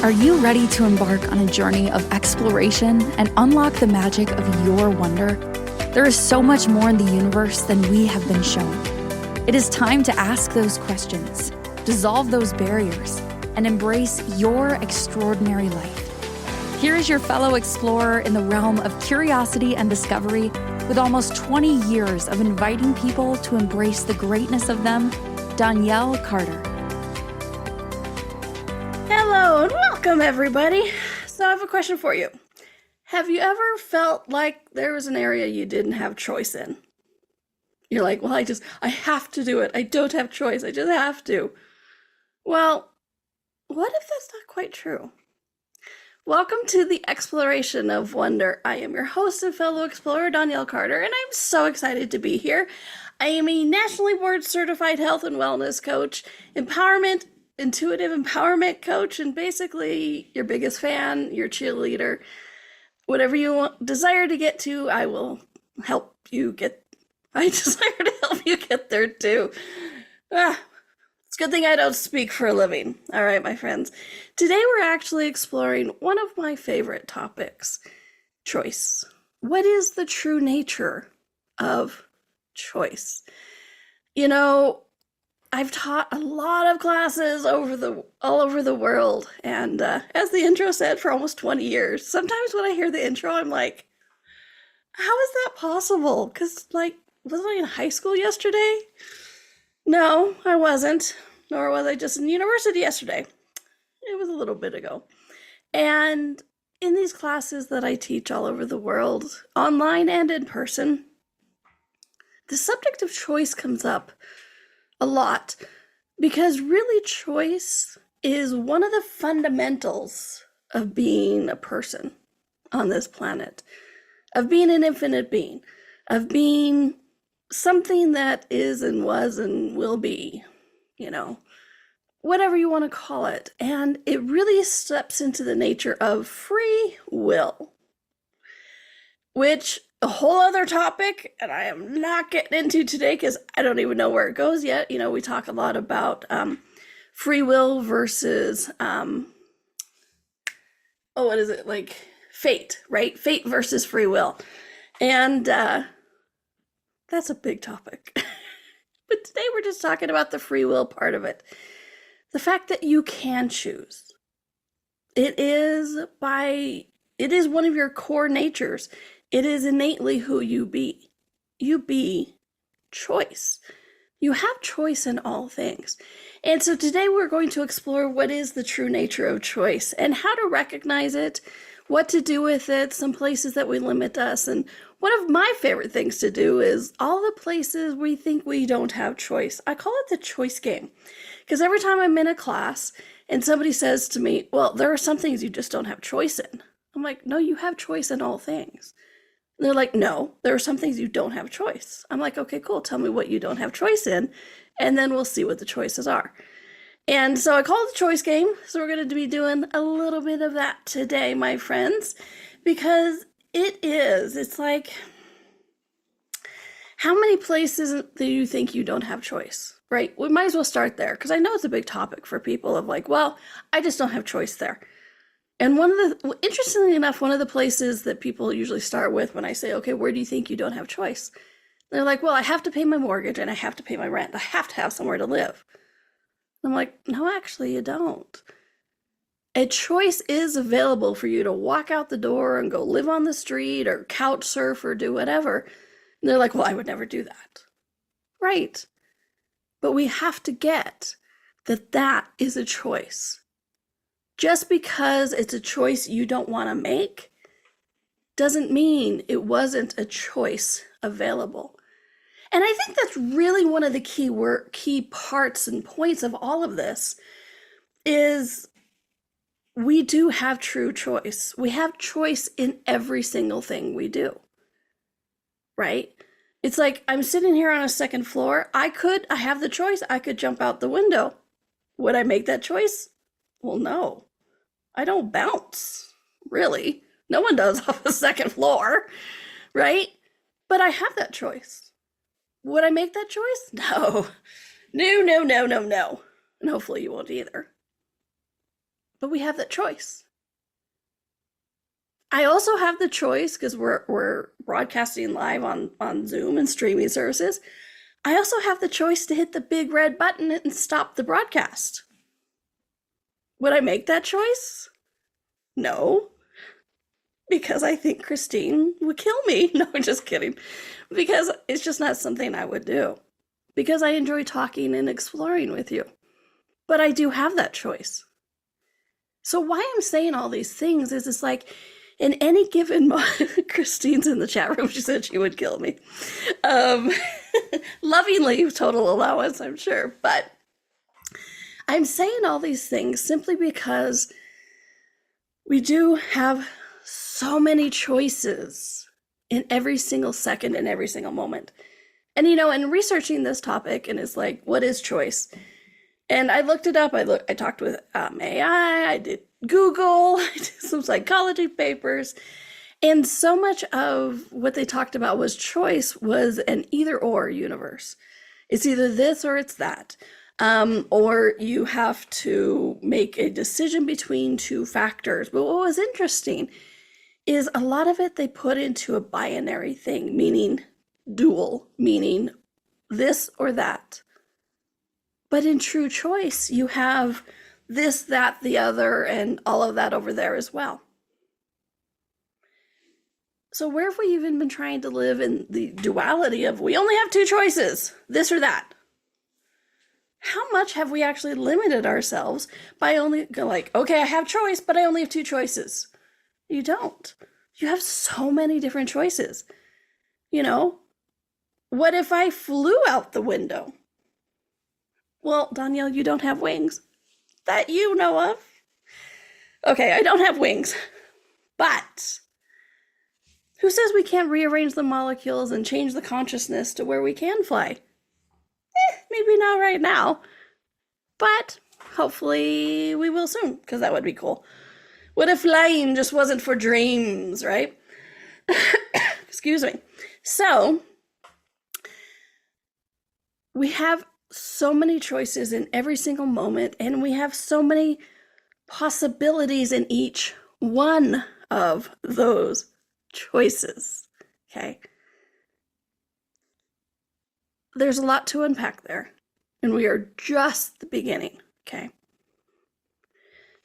Are you ready to embark on a journey of exploration and unlock the magic of your wonder? There is so much more in the universe than we have been shown. It is time to ask those questions, dissolve those barriers, and embrace your extraordinary life. Here is your fellow explorer in the realm of curiosity and discovery, with almost 20 years of inviting people to embrace the greatness of them, Donnielle Carter. Hello and welcome, everybody. So I have a question for you. Have you ever felt like there was an area you didn't have choice in? You're like, well, I have to do it. I don't have choice. I just have to. Well, what if that's not quite true? Welcome to the exploration of wonder. I am your host and fellow explorer, Donnielle Carter, and I'm so excited to be here. I am a nationally board certified health and wellness coach, intuitive empowerment coach, and basically your biggest fan, your cheerleader. Whatever you desire to get to, I will help you get. I desire to help you get there too. It's a good thing I don't speak for a living. All right, my friends. Today we're actually exploring one of my favorite topics, choice. What is the true nature of choice? You know, I've taught a lot of classes all over the world, and as the intro said, for almost 20 years. Sometimes when I hear the intro, I'm like, how is that possible? Because, wasn't I in high school yesterday? No, I wasn't, nor was I just in university yesterday. It was a little bit ago. And in these classes that I teach all over the world, online and in person, the subject of choice comes up a lot, because really choice is one of the fundamentals of being a person on this planet, of being an infinite being, of being something that is and was and will be, whatever you want to call it. And it really steps into the nature of free will, which a whole other topic, and I am not getting into today because I don't even know where it goes yet. We talk a lot about free will versus, what is it? Like fate, right? Fate versus free will. And that's a big topic. But today we're just talking about the free will part of it. The fact that you can choose. It is one of your core natures. It is innately who you be. You be choice. You have choice in all things. And so today we're going to explore what is the true nature of choice and how to recognize it, what to do with it, some places that we limit us. And one of my favorite things to do is all the places we think we don't have choice. I call it the choice game. Because every time I'm in a class and somebody says to me, well, there are some things you just don't have choice in. I'm like, no, you have choice in all things. And they're like, no, there are some things you don't have choice. I'm like, okay, cool. Tell me what you don't have choice in, and then we'll see what the choices are. And so I call it the choice game. So we're going to be doing a little bit of that today, my friends, because it's like, how many places do you think you don't have choice, right? We might as well start there, because I know it's a big topic for people of like, well, I just don't have choice there. And interestingly enough, one of the places that people usually start with when I say, okay, where do you think you don't have choice? They're like, well, I have to pay my mortgage and I have to pay my rent. I have to have somewhere to live. I'm like, no, actually you don't. A choice is available for you to walk out the door and go live on the street or couch surf or do whatever. And they're like, well, I would never do that. Right. But we have to get that is a choice. Just because it's a choice you don't want to make doesn't mean it wasn't a choice available. And I think that's really one of the key parts and points of all of this is we do have true choice. We have choice in every single thing we do, right? It's like, I'm sitting here on a second floor. I have the choice. I could jump out the window. Would I make that choice? Well, no, I don't bounce, really. No one does off the second floor, right? But I have that choice. Would I make that choice? No. And hopefully you won't either. but we have that choice. I also have the choice, because we're broadcasting live on Zoom and streaming services. I also have the choice to hit the big red button and stop the broadcast. Would I make that choice? No, because I think Christine would kill me. No, I'm just kidding. Because it's just not something I would do. Because I enjoy talking and exploring with you. But I do have that choice. So why I'm saying all these things is it's like, in any given moment, Christine's in the chat room, she said she would kill me. Lovingly, total allowance, I'm sure. But I'm saying all these things simply because we do have so many choices in every single second and every single moment. And, in researching this topic, and it's like, what is choice? And I looked it up. I talked with AI, I did Google, I did some psychology papers. And so much of what they talked about was choice was an either or universe. It's either this or it's that. Or you have to make a decision between two factors. But what was interesting is a lot of it they put into a binary thing, meaning dual, meaning this or that. But in true choice, you have this, that, the other, and all of that over there as well. So where have we even been trying to live in the duality of we only have two choices, this or that? How much have we actually limited ourselves by only like, okay, I have choice, but I only have two choices? You don't. You have so many different choices. What if I flew out the window? Well, Donnielle, you don't have wings that you know of. Okay, I don't have wings, but who says we can't rearrange the molecules and change the consciousness to where we can fly? Maybe not right now, but hopefully we will soon, because that would be cool. What if flying just wasn't for dreams, right? Excuse me. So, we have so many choices in every single moment, and we have so many possibilities in each one of those choices, okay? There's a lot to unpack there, and we are just the beginning, okay?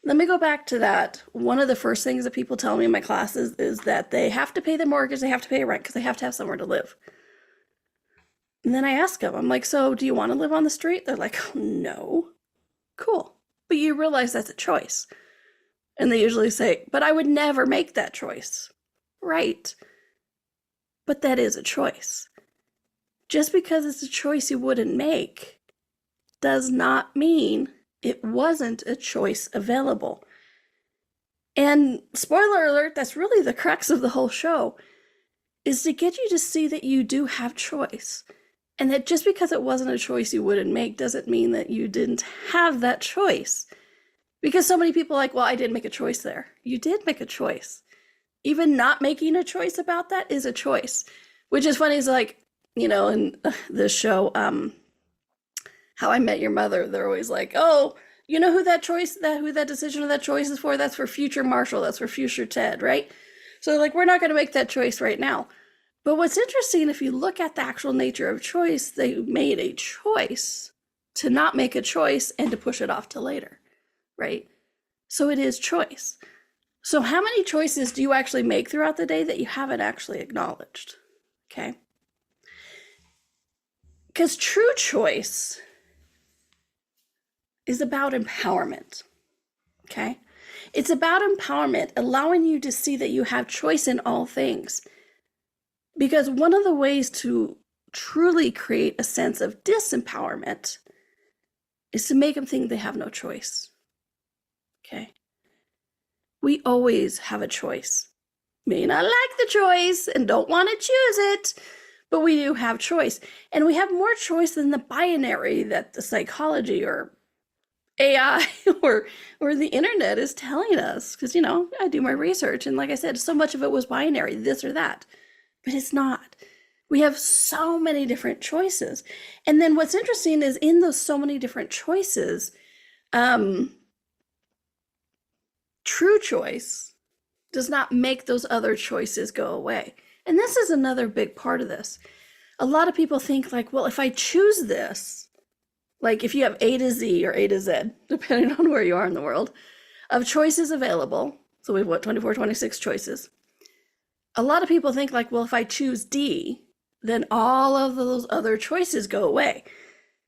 Let me go back to that. One of the first things that people tell me in my classes is that they have to pay their mortgage, they have to pay rent, because they have to have somewhere to live. And then I ask them, I'm like, so do you want to live on the street? They're like, oh, no. Cool. But you realize that's a choice. And they usually say, but I would never make that choice. Right. But that is a choice. Just because it's a choice you wouldn't make does not mean it wasn't a choice available. And spoiler alert, that's really the crux of the whole show, is to get you to see that you do have choice. And that just because it wasn't a choice you wouldn't make doesn't mean that you didn't have that choice. Because so many people are like, well, I didn't make a choice there. You did make a choice. Even not making a choice about that is a choice. Which is funny, is like, in the show, How I Met Your Mother, they're always like, oh, you know who that decision or that choice is for? That's for future Marshall, that's for future Ted, right? So like, we're not going to make that choice right now. But what's interesting, if you look at the actual nature of choice, they made a choice to not make a choice and to push it off to later, right? So it is choice. So how many choices do you actually make throughout the day that you haven't actually acknowledged? Okay? Because true choice is about empowerment, okay? It's about empowerment, allowing you to see that you have choice in all things. Because one of the ways to truly create a sense of disempowerment is to make them think they have no choice, okay? We always have a choice. May not like the choice and don't want to choose it, but we do have choice. And we have more choice than the binary that the psychology or AI or the internet is telling us. Because, I do my research, and like I said, so much of it was binary, this or that. But it's not. We have so many different choices. And then what's interesting is in those so many different choices, true choice does not make those other choices go away. And this is another big part of this. A lot of people think like, well, if I choose this, like if you have A to Z or A to Z, depending on where you are in the world, of choices available, so we have 24, 26 choices. A lot of people think like, well, if I choose D, then all of those other choices go away.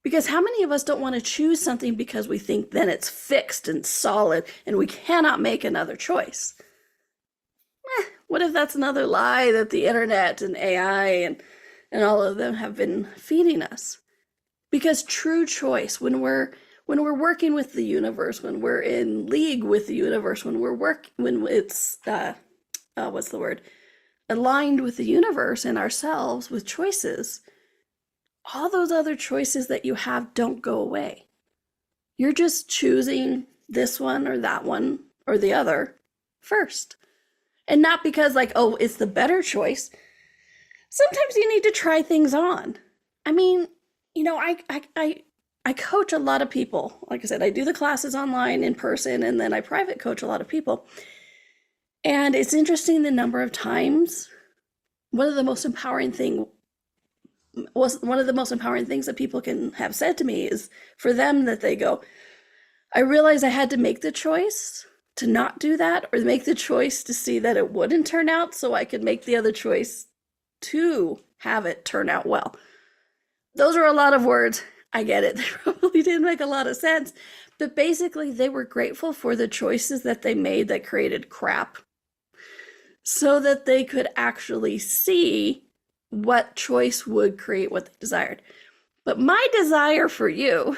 Because how many of us don't want to choose something because we think then it's fixed and solid and we cannot make another choice? What if that's another lie that the internet and AI and all of them have been feeding us? Because true choice, when we're working with the universe, when we're in league with the universe, when it's what's the word? Aligned with the universe and ourselves with choices, all those other choices that you have don't go away. You're just choosing this one or that one or the other first. And not because like, oh, it's the better choice. Sometimes you need to try things on. I mean, you know, I coach a lot of people. Like I said, I do the classes online in person, and then I private coach a lot of people. And it's interesting the number of times, one of the most empowering things that people can have said to me is for them that they go, I realized I had to make the choice to not do that, or make the choice to see that it wouldn't turn out so I could make the other choice to have it turn out well. Those are a lot of words. I get it. They probably didn't make a lot of sense, but basically they were grateful for the choices that they made that created crap so that they could actually see what choice would create what they desired. But my desire for you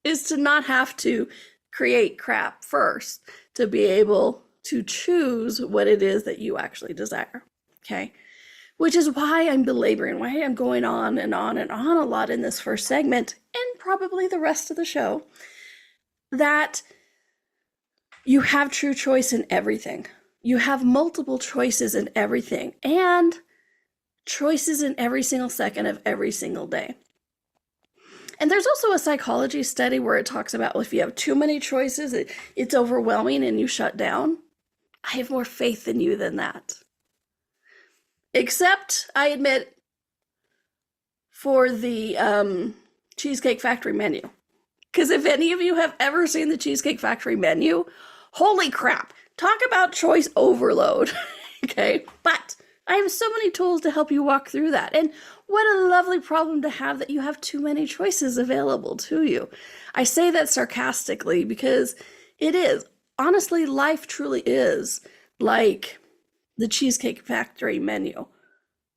is to not have to create crap first to be able to choose what it is that you actually desire. Okay? Which is why I'm belaboring, why I'm going on and on and on a lot in this first segment, and probably the rest of the show, that you have true choice in everything. You have multiple choices in everything, and choices in every single second of every single day. And there's also a psychology study where it talks about, well, if you have too many choices, it's overwhelming and you shut down. I have more faith in you than that. Except, I admit, for the Cheesecake Factory menu. Because if any of you have ever seen the Cheesecake Factory menu, holy crap, talk about choice overload. Okay, but I have so many tools to help you walk through that. And what a lovely problem to have that you have too many choices available to you. I say that sarcastically because it is. Honestly, life truly is like the Cheesecake Factory menu.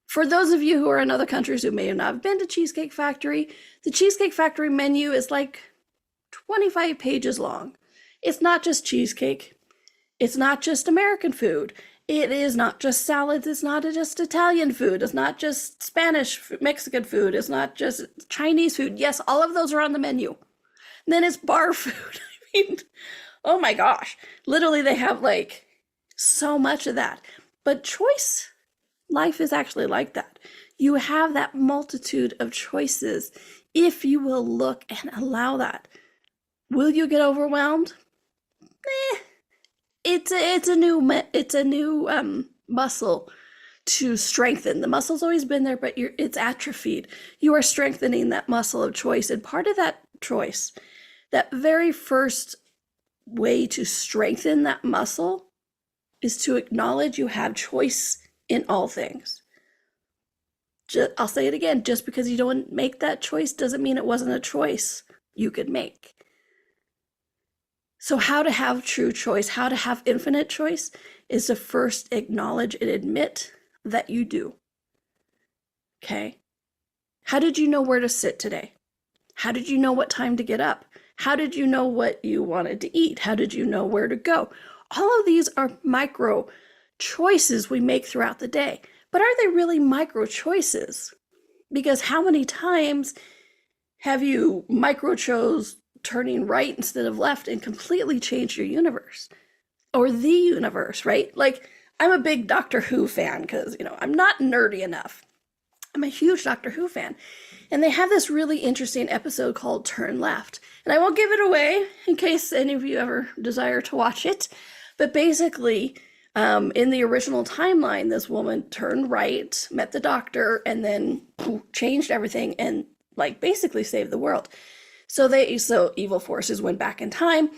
For those of you who are in other countries who may not have been to Cheesecake Factory, the Cheesecake Factory menu is like 25 pages long. It's not just cheesecake. It's not just American food. It is not just salads. It's not just Italian food. It's not just Spanish, Mexican food. It's not just Chinese food. Yes, all of those are on the menu. And then it's bar food. I mean, oh my gosh. Literally, they have like so much of that. But choice, life is actually like that. You have that multitude of choices if you will look and allow that. Will you get overwhelmed? It's a new muscle to strengthen. The muscle's always been there, but it's atrophied. You are strengthening that muscle of choice, and part of that choice, that very first way to strengthen that muscle, is to acknowledge you have choice in all things. I'll say it again. Just because you don't make that choice doesn't mean it wasn't a choice you could make. So how to have true choice, how to have infinite choice, is to first acknowledge and admit that you do. Okay? How did you know where to sit today? How did you know what time to get up? How did you know what you wanted to eat? How did you know where to go? All of these are micro choices we make throughout the day. But are they really micro choices? Because how many times have you micro chose turning right instead of left and completely changed your universe? Or the universe, right? Like, I'm a big Doctor Who fan because, I'm not nerdy enough. I'm a huge Doctor Who fan. And they have this really interesting episode called Turn Left. And I won't give it away in case any of you ever desire to watch it. But basically, in the original timeline, this woman turned right, met the doctor, and then changed everything and like basically saved the world. So evil forces went back in time,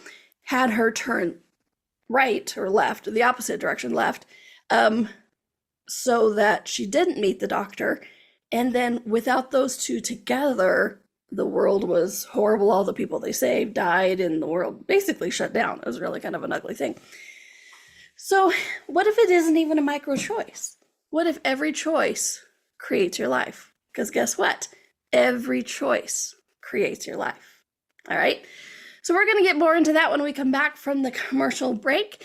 had her turn right or left, the opposite direction, left, so that she didn't meet the doctor. And then without those two together, the world was horrible. All the people they saved died, and the world basically shut down. It was really kind of an ugly thing. So what if it isn't even a micro choice? What if every choice creates your life? Because guess what? Every choice creates your life. All right. So we're going to get more into that when we come back from the commercial break.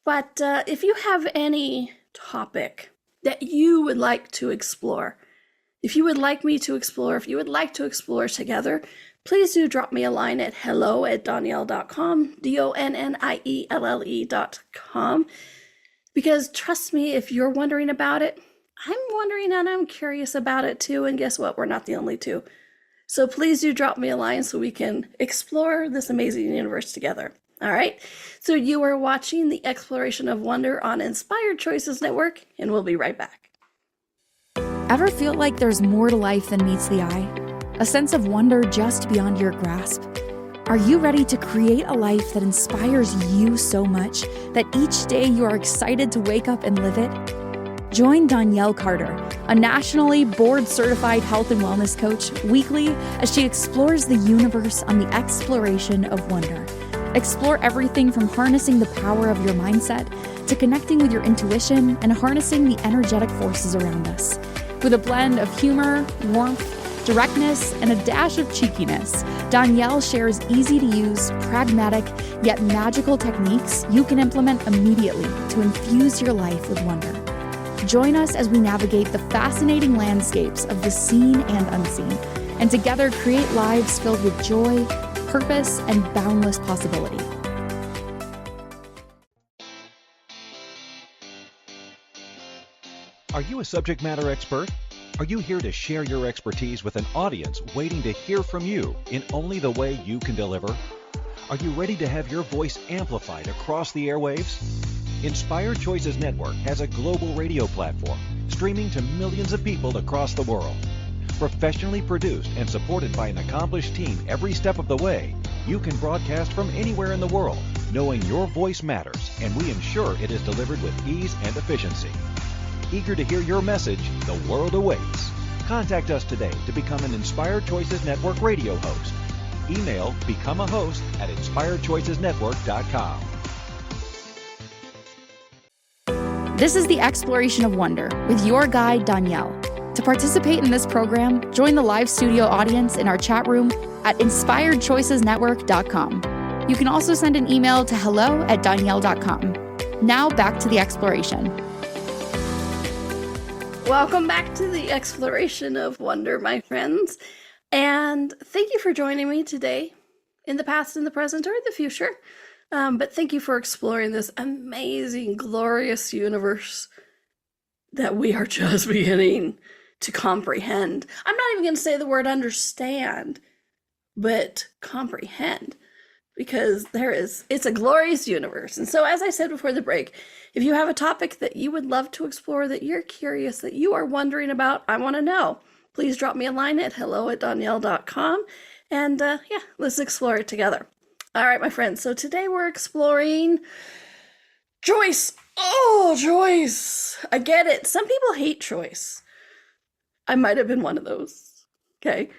But if you have any topic that you would like to explore, if you would like me to explore, if you would like to explore together, please do drop me a line at hello@donnielle.com, DONNIELLE.com. Because trust me, if you're wondering about it, I'm wondering and I'm curious about it too. And guess what? We're not the only two. So please do drop me a line so we can explore this amazing universe together. All right. So you are watching the Exploration of Wonder on Inspired Choices Network, and we'll be right back. Ever feel like there's more to life than meets the eye? A sense of wonder just beyond your grasp? Are you ready to create a life that inspires you so much that each day you are excited to wake up and live it? Join Donnielle Carter, a nationally board-certified health and wellness coach, weekly as she explores the universe on the Exploration of Wonder. Explore everything from harnessing the power of your mindset to connecting with your intuition and harnessing the energetic forces around us. With a blend of humor, warmth, directness, and a dash of cheekiness, Donnielle shares easy-to-use, pragmatic, yet magical techniques you can implement immediately to infuse your life with wonder. Join us as we navigate the fascinating landscapes of the seen and unseen, and together create lives filled with joy, purpose, and boundless possibility. Are you a subject matter expert? Are you here to share your expertise with an audience waiting to hear from you in only the way you can deliver? Are you ready to have your voice amplified across the airwaves? Inspired Choices Network has a global radio platform streaming to millions of people across the world. Professionally produced and supported by an accomplished team every step of the way, you can broadcast from anywhere in the world, knowing your voice matters, and we ensure it is delivered with ease and efficiency. Eager to hear your message, the world awaits. Contact us today to become an Inspired Choices Network radio host. Email becomeahost@inspiredchoicesnetwork.com. This is the Exploration of Wonder with your guide, Donnielle. To participate in this program, join the live studio audience in our chat room at inspiredchoicesnetwork.com. You can also send an email to hello@donnielle.com. Now back to the exploration. Welcome back to the Exploration of Wonder, my friends. And thank you for joining me today in the past, in the present, or in the future. But thank you for exploring this amazing, glorious universe that we are just beginning to comprehend. I'm not even going to say the word understand, but comprehend, because it's a glorious universe. And so, as I said before the break, if you have a topic that you would love to explore, that you're curious, that you are wondering about, I want to know, please drop me a line at hello@donnielle.com, and let's explore it together. All right, my friends. So today we're exploring choice. Oh, choice. I get it. Some people hate choice. I might have been one of those. Okay.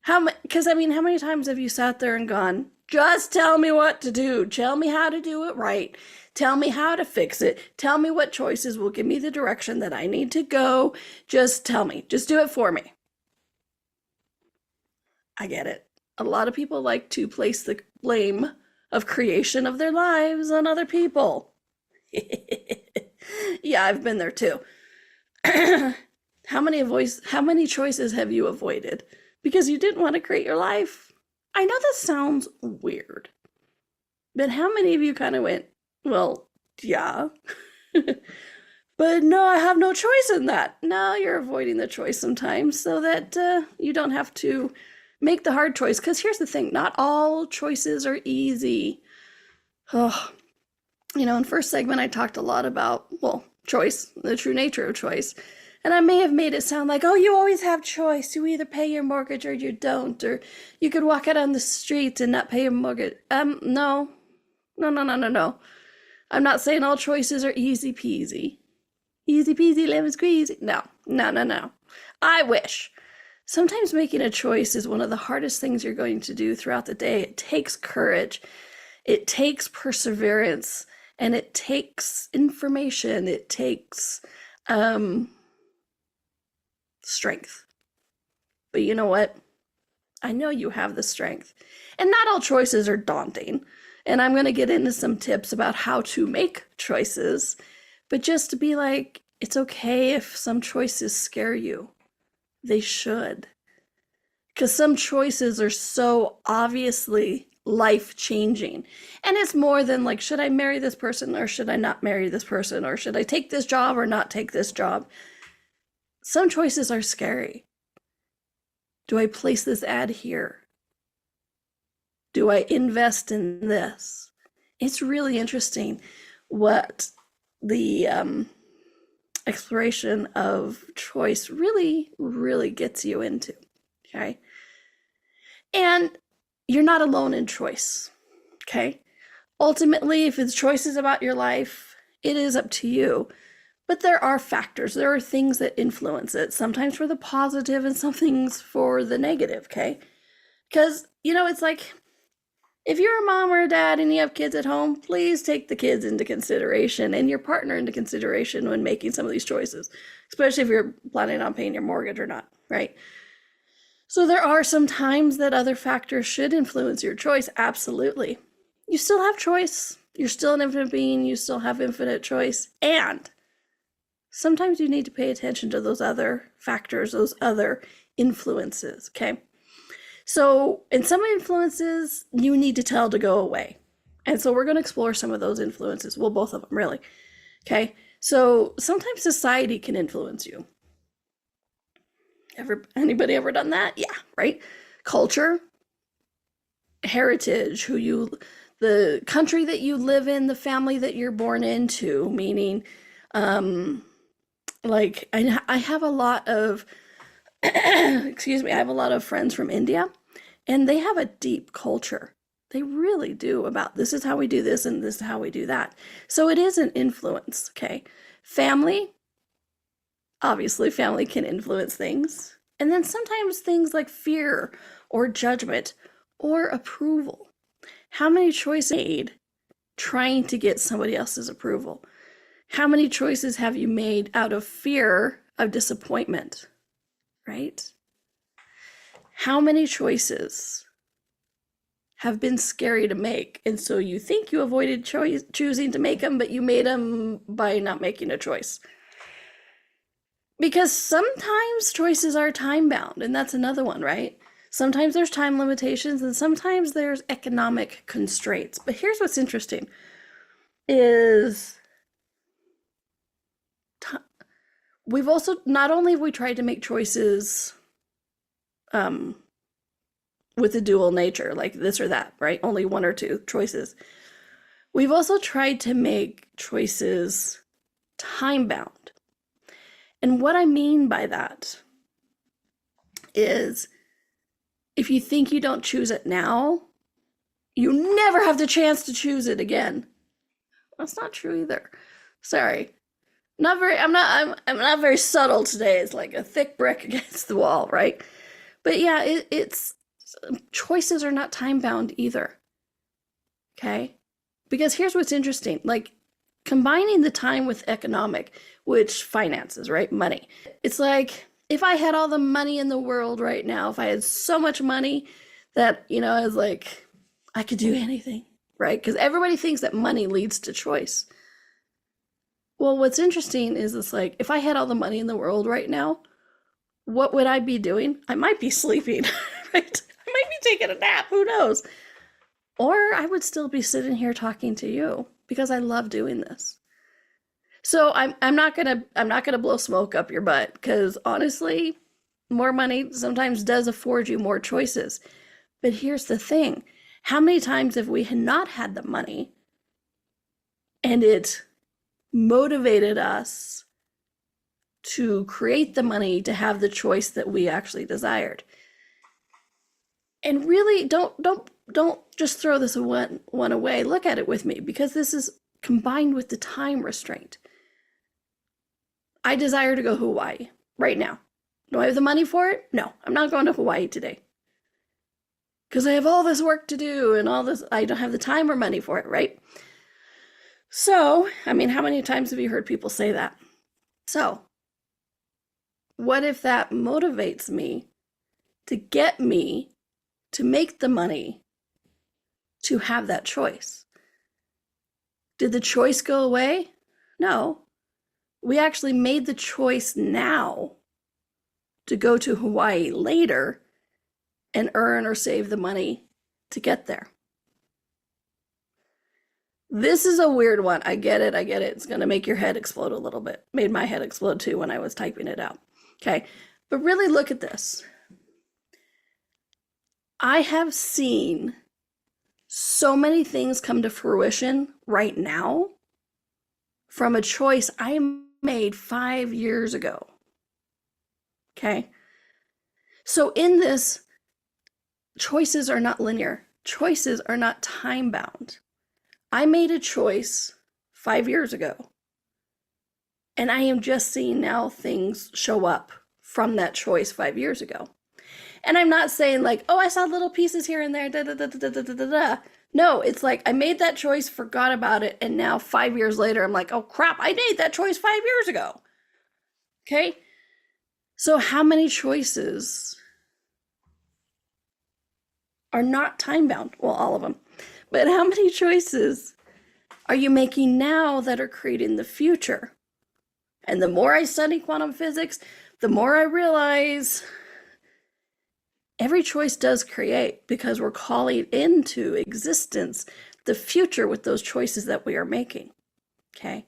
How many times have you sat there and gone, just tell me what to do. Tell me how to do it right. Tell me how to fix it. Tell me what choices will give me the direction that I need to go. Just tell me. Just do it for me. I get it. A lot of people like to place the blame of creation of their lives on other people. Yeah, I've been there too. How many choices have you avoided because you didn't want to create your life? I know this sounds weird, but how many of you kind of went, well, yeah, but no, I have no choice in that. No, you're avoiding the choice sometimes so that you don't have to make the hard choice. Because here's the thing, not all choices are easy. Oh, In first segment, I talked a lot about, choice, the true nature of choice. And I may have made it sound like, oh, you always have choice. You either pay your mortgage or you don't. Or you could walk out on the street and not pay your mortgage. No. I'm not saying all choices are easy peasy. Easy peasy, lemon squeezy. No. I wish. Sometimes making a choice is one of the hardest things you're going to do throughout the day. It takes courage. It takes perseverance. And it takes information. It takes strength. But you know what? I know you have the strength. And not all choices are daunting. And I'm going to get into some tips about how to make choices. But just to be like, it's okay if some choices scare you. They should. Because some choices are so obviously life-changing. And it's more than like, should I marry this person or should I not marry this person? Or should I take this job or not take this job? Some choices are scary. Do I place this ad here? Do I invest in this? It's really interesting what the exploration of choice really, really gets you into, okay? And you're not alone in choice, okay? Ultimately, if it's choices about your life, it is up to you. But there are factors. There are things that influence it, sometimes for the positive and some things for the negative, okay? Because, it's like, if you're a mom or a dad and you have kids at home, please take the kids into consideration and your partner into consideration when making some of these choices, especially if you're planning on paying your mortgage or not, right? So there are some times that other factors should influence your choice, absolutely. You still have choice. You're still an infinite being. You still have infinite choice. And sometimes you need to pay attention to those other factors, those other influences, okay? So, in some influences, you need to tell to go away. And so we're going to explore some of those influences. Well, both of them, really. Okay? So, sometimes society can influence you. Anybody ever done that? Yeah, right? Culture, heritage, the country that you live in, the family that you're born into, meaning, like, I have a lot of, I have a lot of friends from India, and they have a deep culture. They really do about this is how we do this and this is how we do that. So it is an influence, okay? Family, obviously family can influence things. And then sometimes things like fear or judgment or approval. How many choices made trying to get somebody else's approval? How many choices have you made out of fear of disappointment, right? How many choices have been scary to make, and so you think you avoided choosing to make them, but you made them by not making a choice? Because sometimes choices are time-bound, and that's another one, right? Sometimes there's time limitations, and sometimes there's economic constraints. But here's what's interesting, is we've also, not only have we tried to make choices with a dual nature, like this or that, right? Only one or two choices. We've also tried to make choices time-bound. And what I mean by that is, if you think you don't choose it now, you never have the chance to choose it again. That's not true either. Sorry. I'm not very subtle today. It's like a thick brick against the wall, right? But yeah, it's choices are not time-bound either. Okay? Because here's what's interesting. Like, combining the time with economic, which finances, right? Money. It's like, if I had all the money in the world right now, if I had so much money that, I was like, I could do anything, right? Because everybody thinks that money leads to choice. Well, what's interesting is it's like, if I had all the money in the world right now, what would I be doing? I might be sleeping, right? I might be taking a nap, who knows? Or I would still be sitting here talking to you because I love doing this. So I'm not gonna blow smoke up your butt, because honestly, more money sometimes does afford you more choices. But here's the thing. How many times have we not had the money And it motivated us to create the money to have the choice that we actually desired. And really, don't just throw this one away. Look at it with me, because this is combined with the time restraint. I desire to go to Hawaii right now. Do I have the money for it? No, I'm not going to Hawaii today, because I have all this work to do and all this. I don't have the time or money for it, right? So, I mean, how many times have you heard people say that? So, what if that motivates me to get me to make the money to have that choice? Did the choice go away? No. We actually made the choice now to go to Hawaii later and earn or save the money to get there. This is a weird one. I get it. It's going to make your head explode a little bit. Made my head explode too when I was typing it out. Okay. But really look at this. I have seen so many things come to fruition right now from a choice I made 5 years ago. Okay. So in this, choices are not linear. Choices are not time bound. I made a choice 5 years ago, and I am just seeing now things show up from that choice 5 years ago. And I'm not saying like, oh, I saw little pieces here and there, da da da da da da da da. No, it's like I made that choice, forgot about it, and now 5 years later, I'm like, oh crap, I made that choice 5 years ago. Okay? So how many choices are not time bound? Well, all of them. But how many choices are you making now that are creating the future? And the more I study quantum physics, the more I realize every choice does create, because we're calling into existence the future with those choices that we are making. Okay?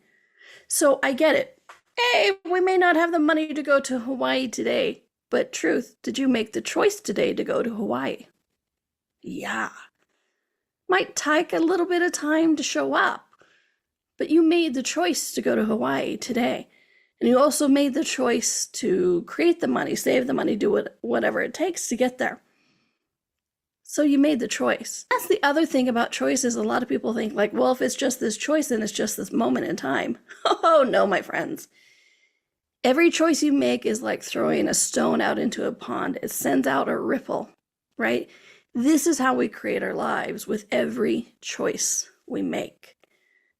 So I get it. Hey, we may not have the money to go to Hawaii today, but truth, did you make the choice today to go to Hawaii? Yeah. Might take a little bit of time to show up, but you made the choice to go to Hawaii today. And you also made the choice to create the money, save the money, do whatever it takes to get there. So you made the choice. That's the other thing about choices. A lot of people think like, well, if it's just this choice, then it's just this moment in time. Oh, no, my friends. Every choice you make is like throwing a stone out into a pond. It sends out a ripple, right? This is how we create our lives, with every choice we make,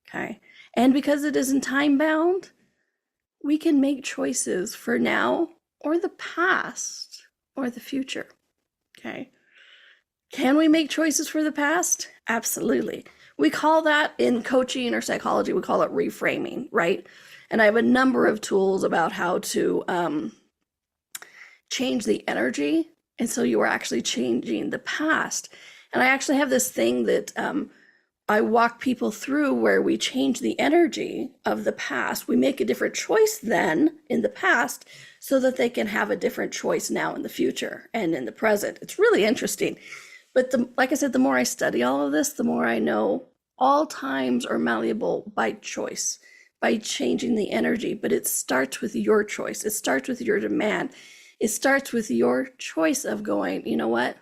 okay? And because it isn't time bound, we can make choices for now or the past or the future, okay? Can we make choices for the past? Absolutely. We call that, in coaching or psychology, we call it reframing, right? And I have a number of tools about how to change the energy. And so you are actually changing the past. And I actually have this thing that I walk people through where we change the energy of the past. We make a different choice then in the past so that they can have a different choice now in the future and in the present. It's really interesting. But like I said, the more I study all of this, the more I know all times are malleable by choice, by changing the energy. But it starts with your choice. It starts with your demand. It starts with your choice of going, you know what?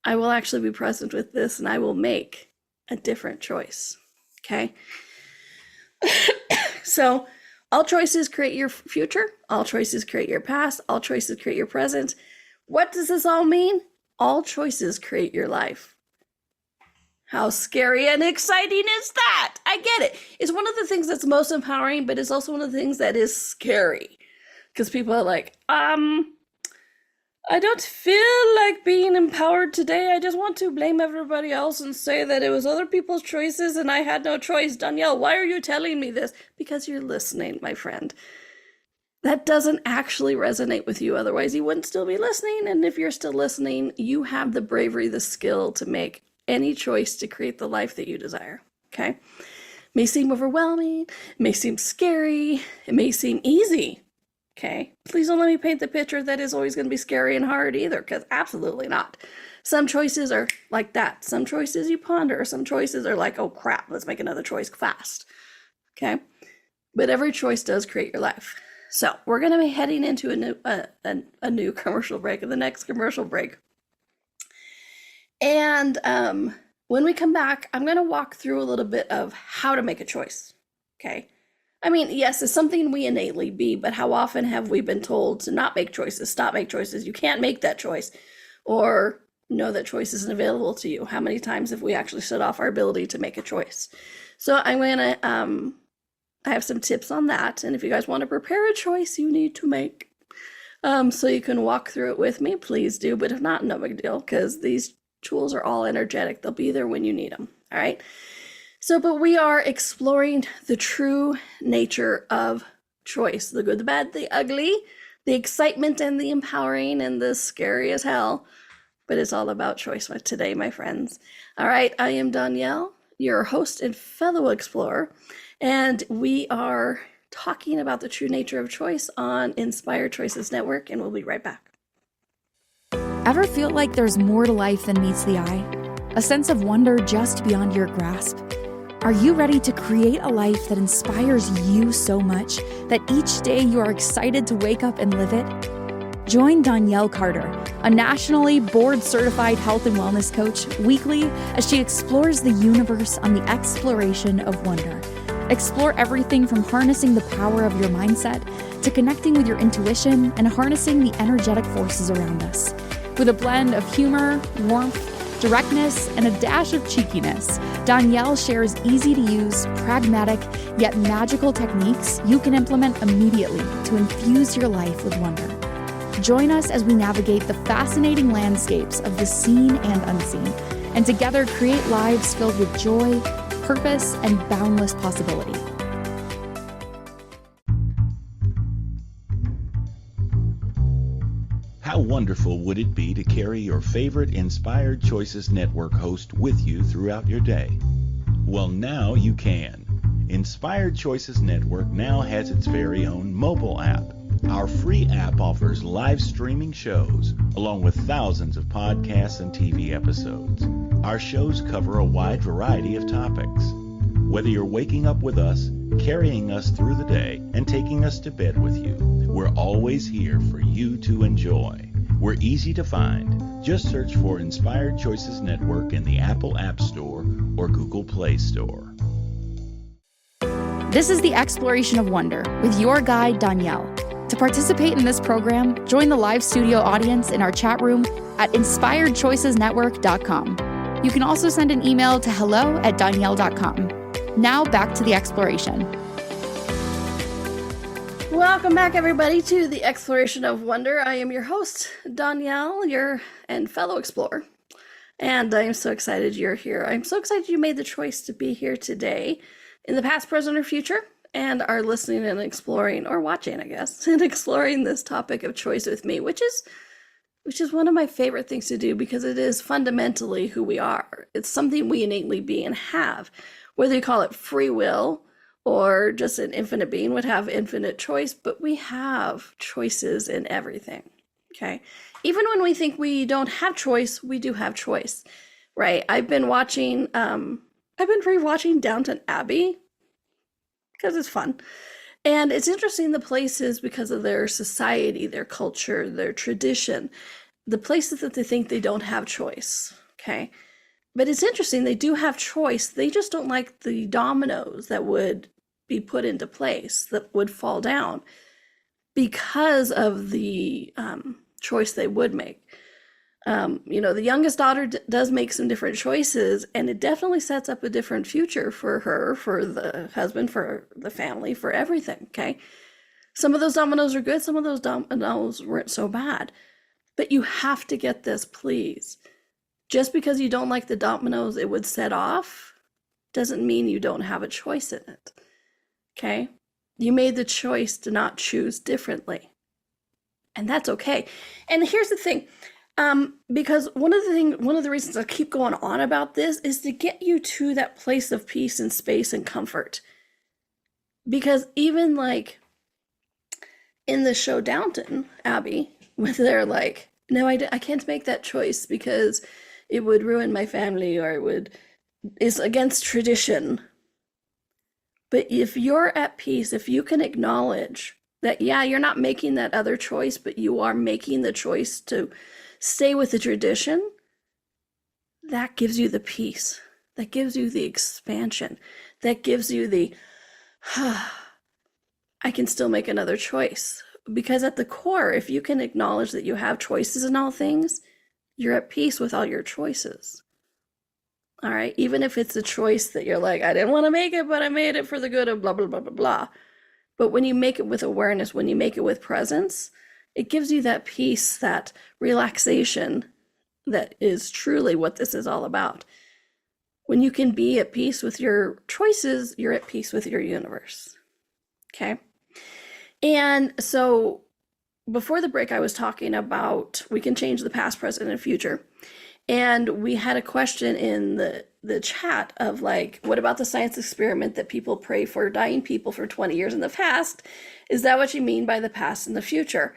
I will actually be present with this, and I will make a different choice. Okay? So all choices create your future. All choices create your past. All choices create your present. What does this all mean? All choices create your life. How scary and exciting is that? I get it. It's one of the things that's most empowering, but it's also one of the things that is scary. Because people are like, I don't feel like being empowered today. I just want to blame everybody else and say that it was other people's choices and I had no choice. Donnielle, why are you telling me this? Because you're listening, my friend. That doesn't actually resonate with you. Otherwise, you wouldn't still be listening. And if you're still listening, you have the bravery, the skill to make any choice to create the life that you desire. Okay? It may seem overwhelming. It may seem scary. It may seem easy. Okay, please don't let me paint the picture that is always going to be scary and hard either, because absolutely not. Some choices are like that. Some choices you ponder. Some choices are like, oh crap, let's make another choice fast. Okay? But every choice does create your life. So we're going to be heading into a new commercial break, the next commercial break. And when we come back, I'm going to walk through a little bit of how to make a choice. Okay? I mean, yes, it's something we innately be, but how often have we been told to not make choices, stop make choices, you can't make that choice, or know that choice isn't available to you? How many times have we actually shut off our ability to make a choice? So I'm going to, I have some tips on that. And if you guys want to prepare a choice you need to make, so you can walk through it with me, please do. But if not, no big deal, because these tools are all energetic. They'll be there when you need them. All right. So, but we are exploring the true nature of choice, the good, the bad, the ugly, the excitement and the empowering and the scary as hell. But it's all about choice today, my friends. All right, I am Donnielle, your host and fellow explorer, and we are talking about the true nature of choice on Inspired Choices Network, and we'll be right back. Ever feel like there's more to life than meets the eye? A sense of wonder just beyond your grasp? Are you ready to create a life that inspires you so much that each day you are excited to wake up and live it? Join Donnielle Carter, a nationally board-certified health and wellness coach, weekly as she explores the universe on the exploration of wonder. Explore everything from harnessing the power of your mindset to connecting with your intuition and harnessing the energetic forces around us. With a blend of humor, warmth, directness, and a dash of cheekiness, Donnielle shares easy-to-use, pragmatic, yet magical techniques you can implement immediately to infuse your life with wonder. Join us as we navigate the fascinating landscapes of the seen and unseen, and together create lives filled with joy, purpose, and boundless possibility. How wonderful would it be to carry your favorite Inspired Choices Network host with you throughout your day? Well, now you can. Inspired Choices Network now has its very own mobile app. Our free app offers live streaming shows, along with thousands of podcasts and TV episodes. Our shows cover a wide variety of topics. Whether you're waking up with us, carrying us through the day, and taking us to bed with you, we're always here for you to enjoy. We're easy to find. Just search for Inspired Choices Network in the Apple App Store or Google Play Store. This is the Exploration of Wonder with your guide, Donnielle. To participate in this program, join the live studio audience in our chat room at inspiredchoicesnetwork.com. You can also send an email to hello@donnielle.com. Now back to the exploration. Welcome back, everybody, to the Exploration of Wonder. I am your host, Donnielle, your and fellow explorer. And I'm so excited you're here. I'm so excited you made the choice to be here today in the past, present, or future, and are listening and exploring, or watching, I guess, and exploring this topic of choice with me, which is one of my favorite things to do because it is fundamentally who we are. It's something we innately be and have. Whether you call it free will or just an infinite being would have infinite choice, but we have choices in everything, okay? Even when we think we don't have choice, we do have choice, right? I've been rewatching Downton Abbey because it's fun. And it's interesting the places because of their society, their culture, their tradition, the places that they think they don't have choice, okay? But it's interesting, they do have choice. They just don't like the dominoes that would be put into place, that would fall down because of the choice they would make. The youngest daughter does make some different choices, and it definitely sets up a different future for her, for the husband, for the family, for everything, okay? Some of those dominoes are good, some of those dominoes weren't so bad. But you have to get this, please. Just because you don't like the dominoes it would set off doesn't mean you don't have a choice in it, okay? You made the choice to not choose differently, and that's okay. And here's the thing. Because one of the reasons I keep going on about this is to get you to that place of peace and space and comfort. Because even like in the show Downton Abbey, with their like no, I can't make that choice because it would ruin my family, or it's against tradition. But if you're at peace, if you can acknowledge that, yeah, you're not making that other choice, but you are making the choice to stay with the tradition, that gives you the peace. That gives you the expansion. That gives you the, I can still make another choice. Because at the core, if you can acknowledge that you have choices in all things, you're at peace with all your choices. All right? Even if it's a choice that you're like, I didn't want to make it, but I made it for the good of blah, blah, blah, blah, blah. But when you make it with awareness, when you make it with presence, it gives you that peace, that relaxation that is truly what this is all about. When you can be at peace with your choices, you're at peace with your universe. Okay? And so before the break, I was talking about we can change the past, present, and future. And we had a question in the chat of like, what about the science experiment that people pray for dying people for 20 years in the past? Is that what you mean by the past and the future?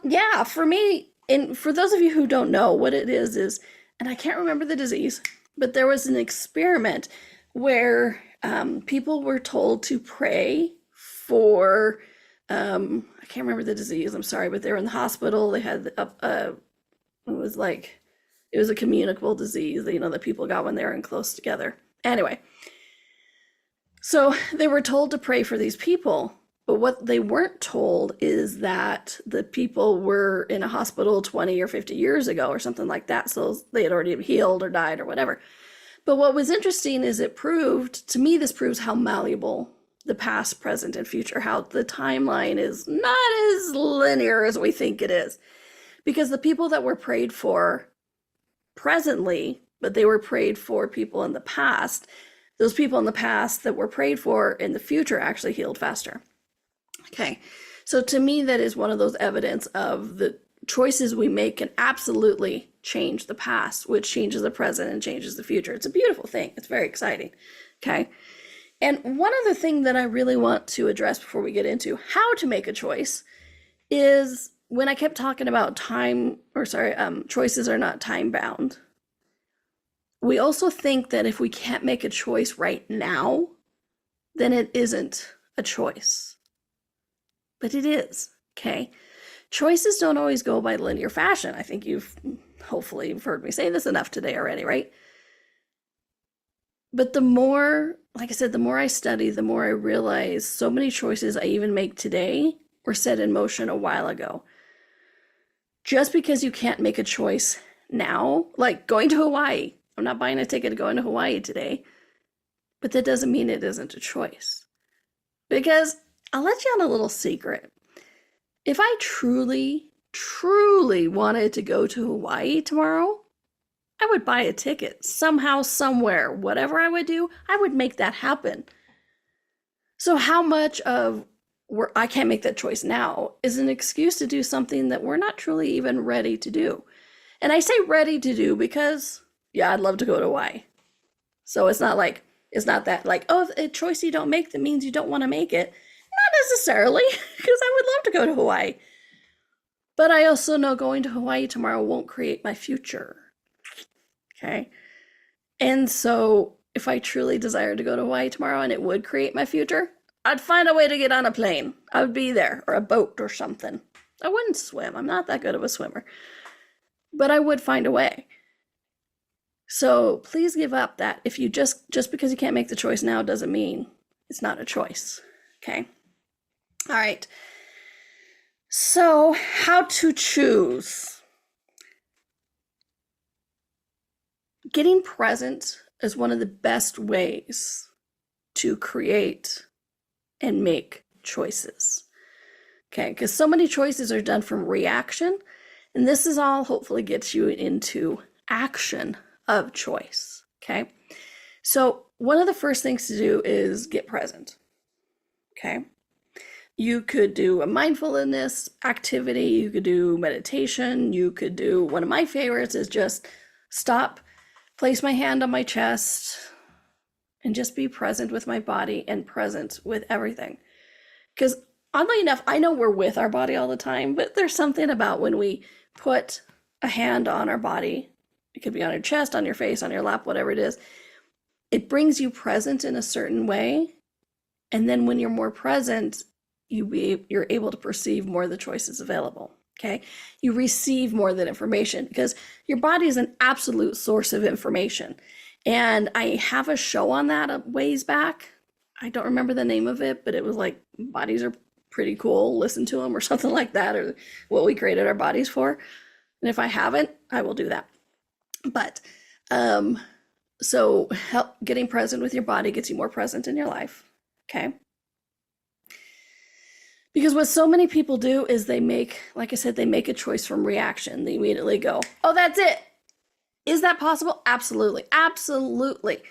Yeah, for me, and for those of you who don't know what it is, and I can't remember the disease, but there was an experiment where people were told to pray for, I can't remember the disease, I'm sorry, but they were in the hospital. They had it was a communicable disease, that people got when they were in close together. Anyway, so they were told to pray for these people, but what they weren't told is that the people were in a hospital 20 or 50 years ago or something like that, so they had already healed or died or whatever. But what was interesting is to me, this proves how malleable the past, present, and future, how the timeline is not as linear as we think it is. Because the people that were prayed for presently, but they were prayed for people in the past, those people in the past that were prayed for in the future actually healed faster. Okay, so to me, that is one of those evidence of the choices we make can absolutely change the past, which changes the present and changes the future. It's a beautiful thing. It's very exciting. Okay, and one other thing that I really want to address before we get into how to make a choice is when I kept talking about choices are not time bound. We also think that if we can't make a choice right now, then it isn't a choice. But it is, okay? Choices don't always go by linear fashion. I think hopefully you've heard me say this enough today already, right? But the more, like I said, the more I study, the more I realize so many choices I even make today were set in motion a while ago. Just because you can't make a choice now, like going to Hawaii. I'm not buying a ticket to go into Hawaii today, but that doesn't mean it isn't a choice. Because I'll let you on a little secret. If I truly, truly wanted to go to Hawaii tomorrow, I would buy a ticket somehow, somewhere. Whatever I would do, I would make that happen. So how much of where I can't make that choice now is an excuse to do something that we're not truly even ready to do. And I say ready to do because, yeah, I'd love to go to Hawaii. So it's not that like, oh, a choice you don't make that means you don't want to make it. Not necessarily, because I would love to go to Hawaii. But I also know going to Hawaii tomorrow won't create my future. Okay? And so if I truly desired to go to Hawaii tomorrow and it would create my future, I'd find a way to get on a plane. I would be there, or a boat or something. I wouldn't swim. I'm not that good of a swimmer. But I would find a way. So please give up that if you just because you can't make the choice now doesn't mean it's not a choice. Okay? All right. So how to choose. Getting present is one of the best ways to create and make choices. Okay, because so many choices are done from reaction, and this is all hopefully gets you into action of choice. Okay, so one of the first things to do is get present. Okay, you could do a mindfulness activity, you could do meditation, you could do, one of my favorites is just stop, place my hand on my chest, and just be present with my body and present with everything. Because oddly enough, I know we're with our body all the time, but there's something about when we put a hand on our body. It could be on your chest, on your face, on your lap, whatever it is. It brings you present in a certain way. And then when you're more present, you're able to perceive more of the choices available. Okay. You receive more of that information because your body is an absolute source of information. And I have a show on that a ways back. I don't remember the name of it, but it was like, bodies are pretty cool. Listen to them or something like that, or what we created our bodies for. And if I haven't, I will do that. But so getting present with your body gets you more present in your life. Okay. Because what so many people do is they make a choice from reaction. They immediately go, oh, that's it. Is that possible? Absolutely. Absolutely.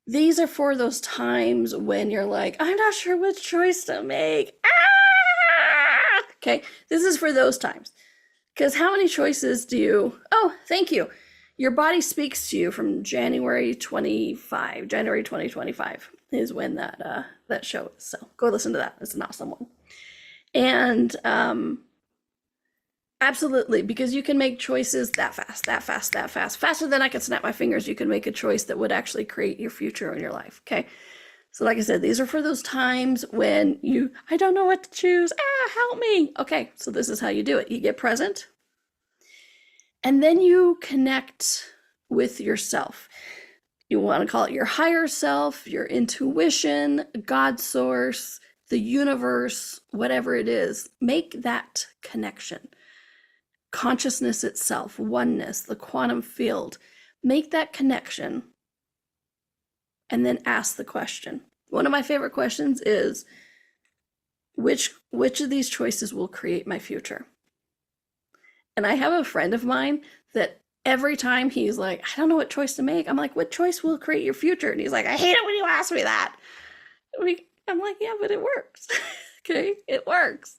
These are for those times when you're like, I'm not sure which choice to make. Ah! Okay. This is for those times. Because how many choices oh, thank you. Your body speaks to you from January 2025 is when that show is. So go listen to that. It's an awesome one. And absolutely, because you can make choices that fast, faster than I can snap my fingers. You can make a choice that would actually create your future in your life. Okay. So like I said, these are for those times when I don't know what to choose. Help me. Okay. So this is how you do it. You get present. And then you connect with yourself. You want to call it your higher self, your intuition, God source, the universe, whatever it is. Make that connection. Consciousness itself, oneness, the quantum field. Make that connection and then ask the question. One of my favorite questions is, which of these choices will create my future? And I have a friend of mine that every time he's like, I don't know what choice to make. I'm like, what choice will create your future? And he's like, I hate it when you ask me that. I'm like, yeah, but it works. Okay, it works.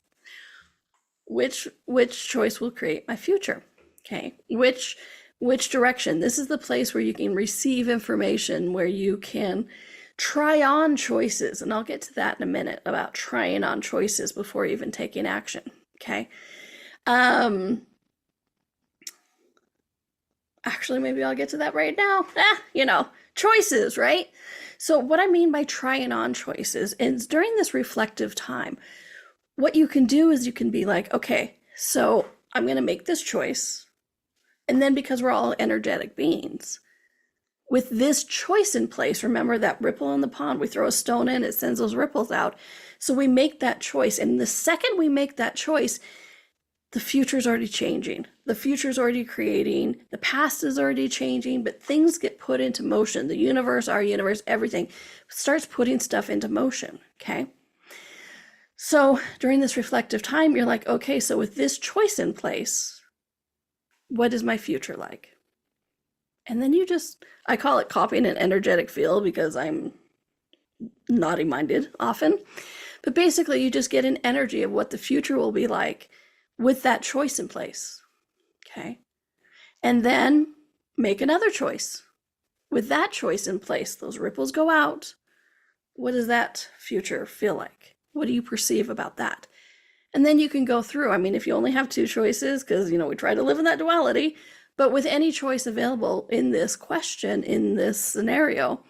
Which choice will create my future? Okay, which direction? This is the place where you can receive information, where you can try on choices. And I'll get to that in a minute about trying on choices before even taking action. Okay. Actually, maybe I'll get to that right now. Choices, right? So what I mean by trying on choices is during this reflective time, what you can do is you can be like, okay, so I'm going to make this choice. And then because we're all energetic beings, with this choice in place, remember that ripple in the pond, we throw a stone in, it sends those ripples out. So we make that choice. And the second we make that choice, the future's already changing. The future's already creating. The past is already changing, but things get put into motion. The universe, our universe, everything starts putting stuff into motion. Okay. So during this reflective time, you're like, okay, so with this choice in place, what is my future like? And then I call it copying an energetic field because I'm naughty minded often. But basically you just get an energy of what the future will be like with that choice in place. Okay. And then make another choice. With that choice in place, those ripples go out. What does that future feel like? What do you perceive about that? And then you can go through. I mean, if you only have two choices, because, we try to live in that duality, but with any choice available in this question, in this scenario,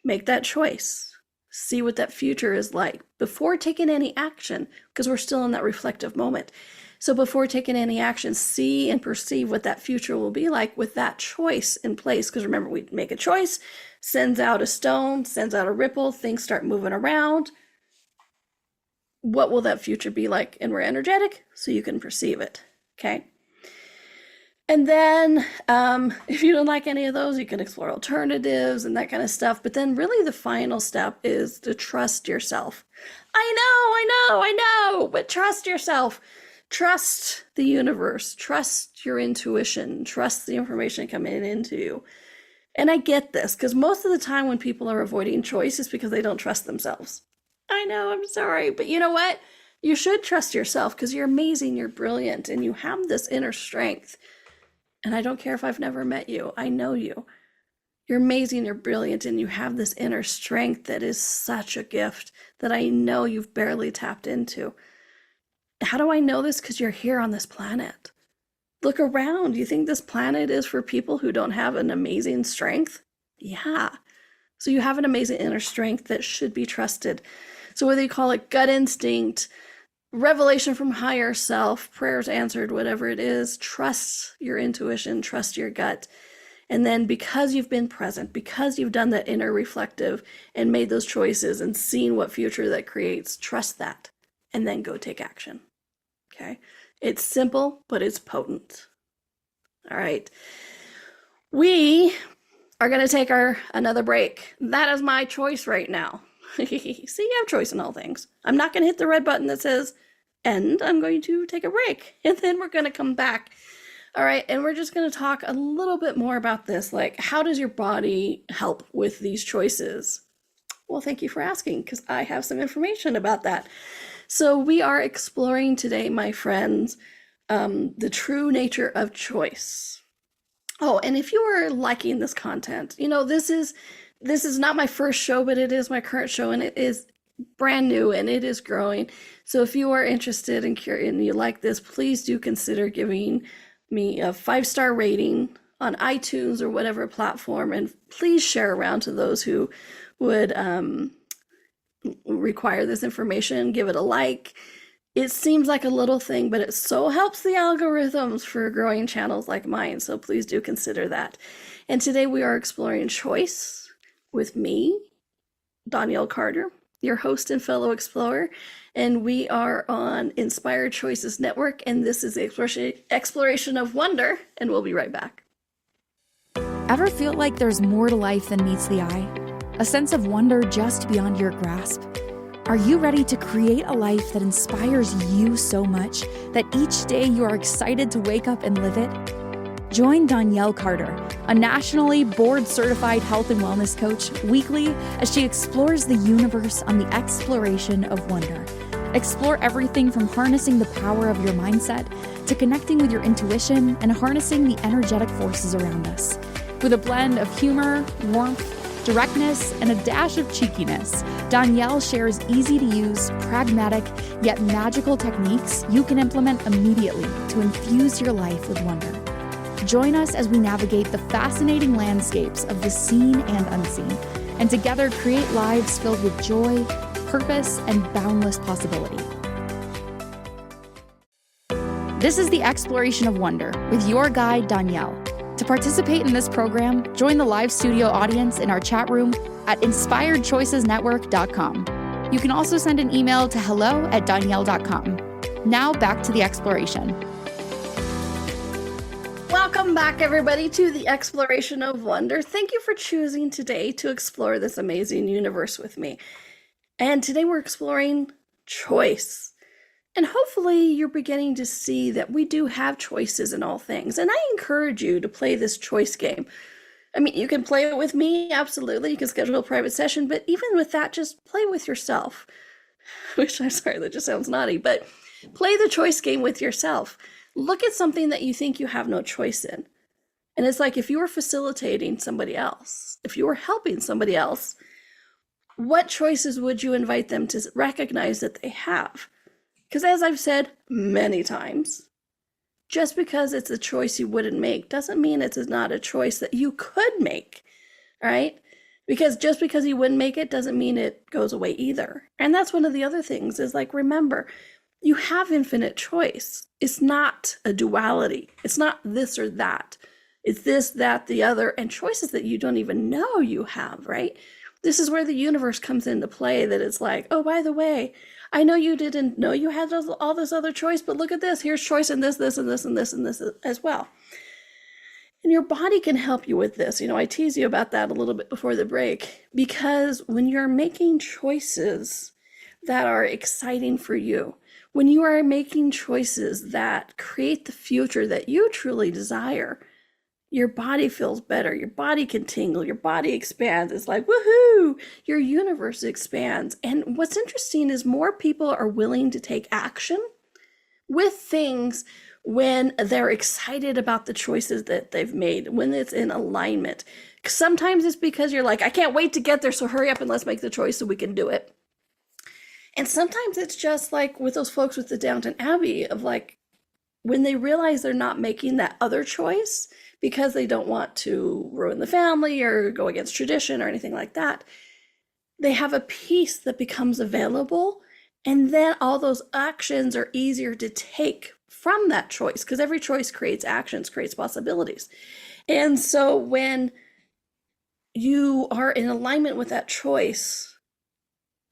make that choice. See what that future is like before taking any action, because we're still in that reflective moment. So before taking any action, see and perceive what that future will be like with that choice in place. Because remember, we make a choice, sends out a stone, sends out a ripple, things start moving around. What will that future be like? And we're energetic, so you can perceive it. Okay. And then if you don't like any of those, you can explore alternatives and that kind of stuff. But then really the final step is to trust yourself. I know, but trust yourself. Trust the universe. Trust your intuition. Trust the information coming into you. And I get this, because most of the time when people are avoiding choice, it's because they don't trust themselves. I know, I'm sorry. But you know what? You should trust yourself, because you're amazing, you're brilliant, and you have this inner strength. And I don't care if I've never met you. I know you. You're amazing, you're brilliant, and you have this inner strength that is such a gift that I know you've barely tapped into. How do I know this? Because you're here on this planet. Look around. You think this planet is for people who don't have an amazing strength? Yeah. So you have an amazing inner strength that should be trusted. So whether you call it gut instinct, revelation from higher self, prayers answered, whatever it is, trust your intuition, trust your gut. And then because you've been present, because you've done that inner reflective and made those choices and seen what future that creates, trust that and then go take action. Okay? It's simple, but it's potent. All right. We are going to take another break. That is my choice right now. See, you have choice in all things. I'm not going to hit the red button that says end. I'm going to take a break and then we're going to come back. All right. And we're just going to talk a little bit more about this. Like, how does your body help with these choices? Well, thank you for asking, because I have some information about that. So we are exploring today, my friends, the true nature of choice. Oh, and if you are liking this content, this is not my first show, but it is my current show, and it is brand new and it is growing. So if you are interested and curious and you like this, please do consider giving me a 5-star rating on iTunes or whatever platform, and please share around to those who would require this information. Give it a like. It seems like a little thing, but it so helps the algorithms for growing channels like mine. So please do consider that. And today we are exploring choice with me, Donnielle Carter, your host and fellow explorer. And we are on Inspired Choices Network. And this is the exploration of wonder. And we'll be right back. Ever feel like there's more to life than meets the eye? A sense of wonder just beyond your grasp? Are you ready to create a life that inspires you so much that each day you are excited to wake up and live it? Join Donnielle Carter, a nationally board-certified health and wellness coach, weekly as she explores the universe on the exploration of wonder. Explore everything from harnessing the power of your mindset to connecting with your intuition and harnessing the energetic forces around us. With a blend of humor, warmth, directness, and a dash of cheekiness, Donnielle shares easy-to-use, pragmatic, yet magical techniques you can implement immediately to infuse your life with wonder. Join us as we navigate the fascinating landscapes of the seen and unseen, and together create lives filled with joy, purpose, and boundless possibility. This is the Exploration of Wonder with your guide, Donnielle. To participate in this program, join the live studio audience in our chat room at inspiredchoicesnetwork.com. You can also send an email to hello@donnielle.com. Now back to the exploration. Welcome back, everybody, to the exploration of wonder. Thank you for choosing today to explore this amazing universe with me. And today we're exploring choice. And hopefully you're beginning to see that we do have choices in all things. And I encourage you to play this choice game. I mean, you can play it with me, absolutely. You can schedule a private session, but even with that, just play with yourself. Which, I'm sorry, that just sounds naughty, but play the choice game with yourself. Look at something that you think you have no choice in. And it's like if you were facilitating somebody else, if you were helping somebody else, what choices would you invite them to recognize that they have? Because as I've said many times, just because it's a choice you wouldn't make doesn't mean it's not a choice that you could make, right? Because just because you wouldn't make it doesn't mean it goes away either. And that's one of the other things is like, remember, you have infinite choice. It's not a duality. It's not this or that. It's this, that, the other, and choices that you don't even know you have, right? This is where the universe comes into play, that it's like, oh, by the way, I know you didn't know you had all this other choice, but look at this. Here's choice in this, this, and this, and this, and this as well. And your body can help you with this. I tease you about that a little bit before the break, because when you're making choices that are exciting for you, when you are making choices that create the future that you truly desire, your body feels better. Your body can tingle. Your body expands. It's like, woohoo, your universe expands. And what's interesting is more people are willing to take action with things when they're excited about the choices that they've made, when it's in alignment. Sometimes it's because you're like, I can't wait to get there, so hurry up and let's make the choice so we can do it. And sometimes it's just like with those folks with the Downton Abbey of like, when they realize they're not making that other choice because they don't want to ruin the family or go against tradition or anything like that, they have a peace that becomes available. And then all those actions are easier to take from that choice, because every choice creates actions, creates possibilities. And so when you are in alignment with that choice,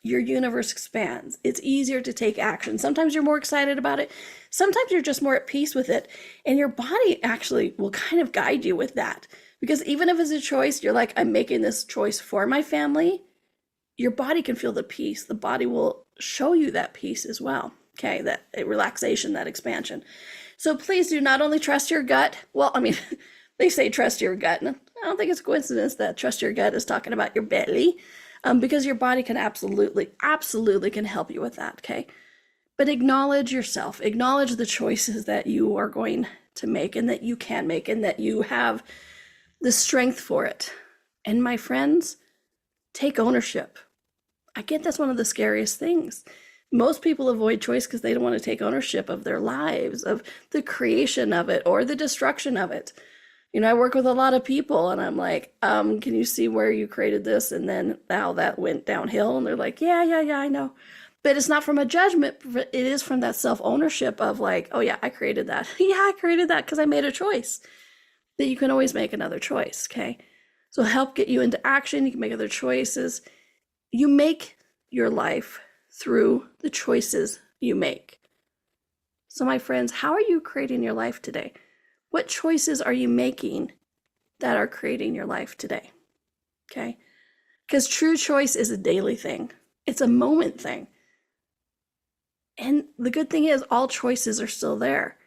your universe expands. It's easier to take action. Sometimes you're more excited about it. Sometimes you're just more at peace with it. And your body actually will kind of guide you with that. Because even if it's a choice, you're like, I'm making this choice for my family, your body can feel the peace. The body will show you that peace as well. Okay, that relaxation, that expansion. So please do not only trust your gut. Well, I mean, they say trust your gut. And I don't think it's a coincidence that trust your gut is talking about your belly, because your body can absolutely can help you with that. Okay, but acknowledge yourself. Acknowledge the choices that you are going to make and that you can make and that you have the strength for it. And my friends, take ownership. I get that's one of the scariest things. Most people avoid choice because they don't want to take ownership of their lives, of the creation of it or the destruction of it. You know, I work with a lot of people and I'm like, can you see where you created this? And then how that went downhill. And they're like, yeah, I know. But it's not from a judgment. It is from that self-ownership of like, oh yeah, I created that. Yeah, I created that because I made a choice. That you can always make another choice, okay? So help get you into action. You can make other choices. You make your life through the choices you make. So my friends, how are you creating your life today? What choices are you making that are creating your life today? Okay? Because true choice is a daily thing. It's a moment thing. And the good thing is all choices are still there.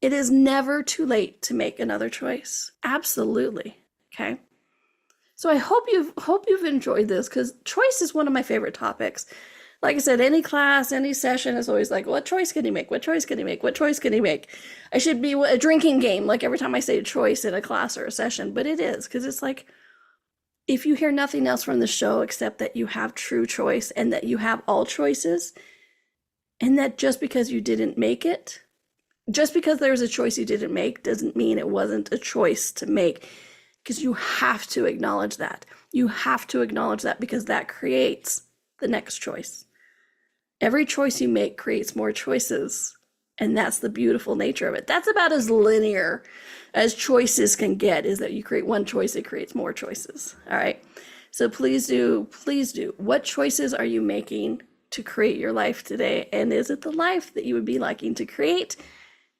It is never too late to make another choice. Absolutely. Okay? So I hope you've enjoyed this, because choice is one of my favorite topics. Like I said, any class, any session is always like, what choice can you make? What choice can you make? What choice can you make? I should be a drinking game, like every time I say choice in a class or a session, but it is, because it's like, if you hear nothing else from the show except that you have true choice and that you have all choices, and that just because you didn't make it, just because there's a choice you didn't make doesn't mean it wasn't a choice to make, because you have to acknowledge that. You have to acknowledge that, because that creates the next choice. Every choice you make creates more choices, and that's the beautiful nature of it. That's about as linear as choices can get, is that you create one choice, it creates more choices. All right. So please do. What choices are you making to create your life today? And is it the life that you would be liking to create?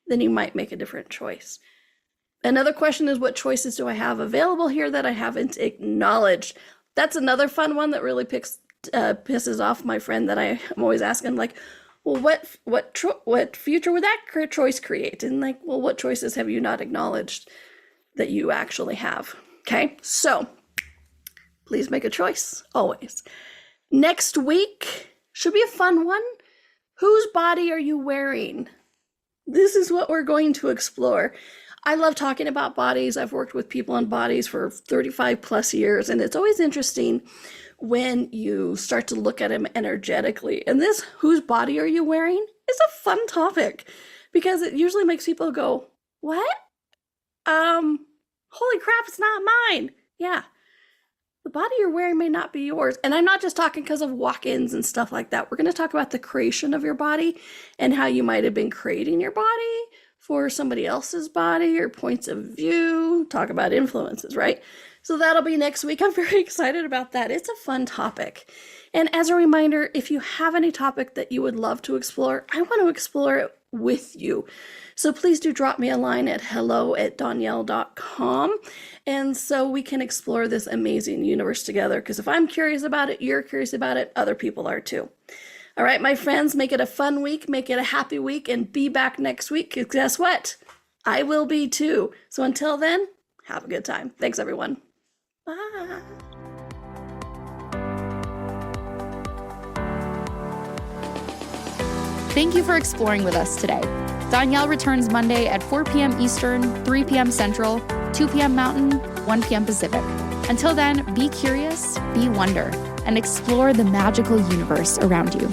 Then you might make a different choice. Another question is, what choices do I have available here that I haven't acknowledged? That's another fun one that really pisses off my friend that I'm always asking, like, well, what future would that choice create? And like, well, what choices have you not acknowledged that you actually have? Okay, so please make a choice, always. Next week should be a fun one. Whose body are you wearing? This is what we're going to explore. I love talking about bodies. I've worked with people on bodies for 35 plus years, and it's always interesting when you start to look at them energetically. And this, whose body are you wearing, is a fun topic, because it usually makes people go, what? Holy crap, it's not mine. Yeah. The body you're wearing may not be yours. And I'm not just talking because of walk-ins and stuff like that. We're going to talk about the creation of your body and how you might have been creating your body for somebody else's body or points of view. Talk about influences, right? So that'll be next week. I'm very excited about that. It's a fun topic. And as a reminder, if you have any topic that you would love to explore, I want to explore it with you. So please do drop me a line at hello@donnielle.com. And so we can explore this amazing universe together. Because if I'm curious about it, you're curious about it, other people are too. All right, my friends, make it a fun week, make it a happy week, and be back next week. Because guess what? I will be too. So until then, have a good time. Thanks, everyone. Bye. Thank you for exploring with us today. Donnielle returns Monday at 4 p.m. Eastern, 3 p.m. Central, 2 p.m. Mountain, 1 p.m. Pacific. Until then, be curious, be wonder, and explore the magical universe around you.